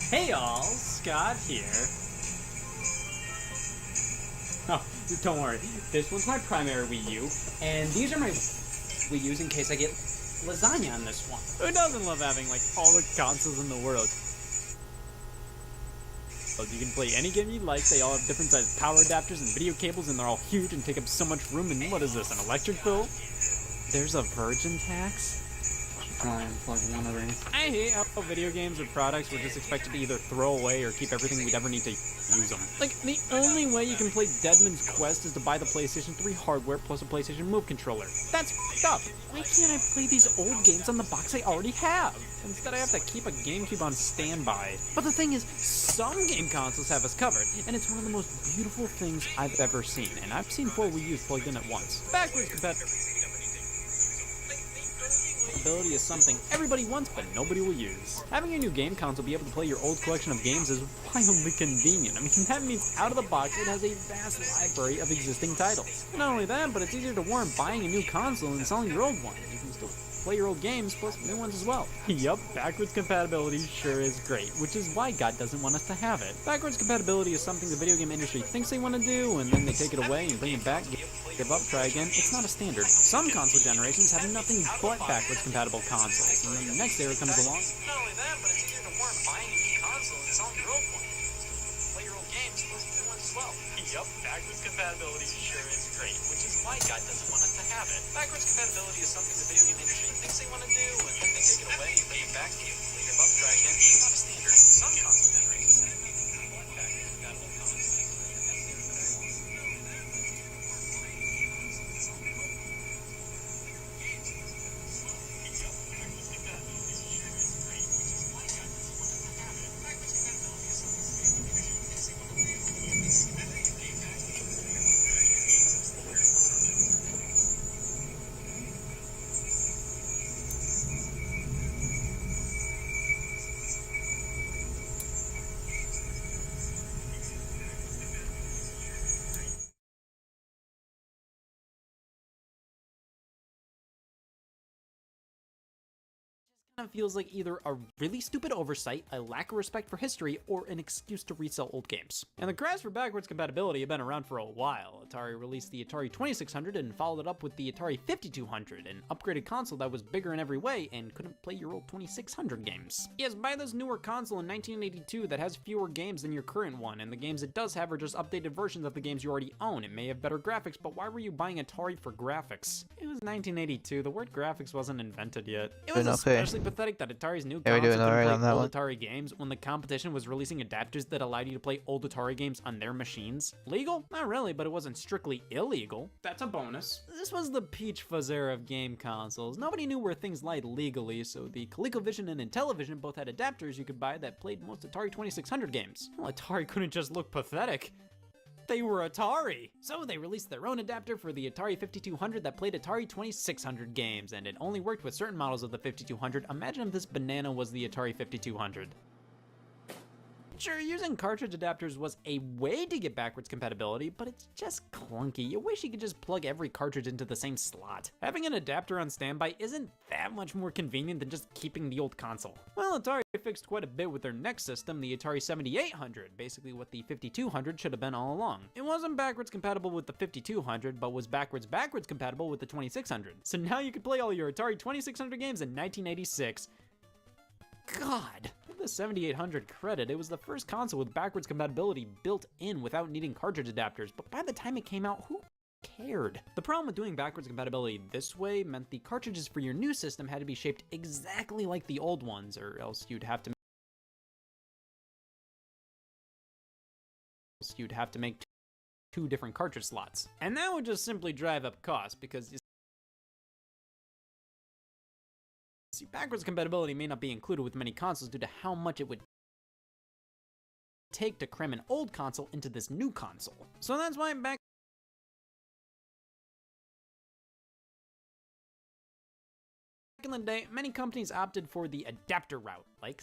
Hey all, Scott here. Oh, don't worry. This one's my primary Wii U, and these are my Wii U's in case I get lasagna on this one. Who doesn't love having, like, all the consoles in the world? You can play any game you like, they all have different sized power adapters and video cables, and they're all huge and take up so much room, and what is this, an electric bill? There's a virgin tax? Try and plug one of these. I hate how video games or products we're just expected to either throw away or keep everything we'd ever need to use them. Like, the only way you can play Deadman's Quest is to buy the PlayStation 3 hardware plus a PlayStation Move controller. That's f***ed up. Why can't I play these old games on the box I already have? Instead I have to keep a GameCube on standby. But the thing is, some game consoles have us covered, and it's one of the most beautiful things I've ever seen, and I've seen 4 Wii U's plugged in at once. Backwards compatibility is something everybody wants but nobody will use. Having your new game console be able to play your old collection of games is wildly convenient. I mean, that means out of the box it has a vast library of existing titles. And not only that, but it's easier to warrant buying a new console and selling your old one. You can still play your old games plus new ones as well. Yup, backwards compatibility sure is great, which is why God doesn't want us to have it. Backwards compatibility is something the video game industry thinks they want to do, and then they take it away and bring it back, give up, try again. It's not a standard. Some console generations have nothing but backwards compatible consoles, and then the next era comes along. Not only that, but it's easier to warrant buying a new console and selling your old one. Play your old games plus new ones as well. Yup, backwards compatibility sure is great, which is why God doesn't want us to have it. Backwards compatibility is something the video game industry thinks they want to do, and then they take it away and bring it back, give up, try again. It's not a standard. Some console generations have nothing but backwards compatible consoles. Kind of feels like either a really stupid oversight, a lack of respect for history, or an excuse to resell old games. And the cries for backwards compatibility have been around for a while. Atari released the Atari 2600 and followed it up with the Atari 5200, an upgraded console that was bigger in every way and couldn't play your old 2600 games. Yes, buy this newer console in 1982 that has fewer games than your current one, and the games it does have are just updated versions of the games you already own. It may have better graphics, but why were you buying Atari for graphics? It was 1982, the word graphics wasn't invented yet. It was especially pathetic that Atari's new console couldn't play old Atari games when the competition was releasing adapters that allowed you to play old Atari games on their machines. Legal? Not really, but it wasn't strictly illegal. That's a bonus. This was the Peach Fuzz era of game consoles. Nobody knew where things lied legally, so the ColecoVision and Intellivision both had adapters you could buy that played most Atari 2600 games. Well, Atari couldn't just look pathetic. They were Atari! So they released their own adapter for the Atari 5200 that played Atari 2600 games, and it only worked with certain models of the 5200. Imagine if this banana was the Atari 5200. Sure, using cartridge adapters was a way to get backwards compatibility, but it's just clunky. You wish you could just plug every cartridge into the same slot. Having an adapter on standby isn't that much more convenient than just keeping the old console. Well, Atari fixed quite a bit with their next system, the Atari 7800, basically what the 5200 should have been all along. It wasn't backwards compatible with the 5200, but was backwards compatible with the 2600. So now you could play all your Atari 2600 games in 1986. God, give the 7800 credit. It was the first console with backwards compatibility built in without needing cartridge adapters, but by the time it came out, who cared? The problem with doing backwards compatibility this way meant the cartridges for your new system had to be shaped exactly like the old ones, or else you'd have to make two different cartridge slots. And that would just simply drive up costs, because see, backwards compatibility may not be included with many consoles due to how much it would take to cram an old console into this new console. So that's why back in the day, many companies opted for the adapter route, like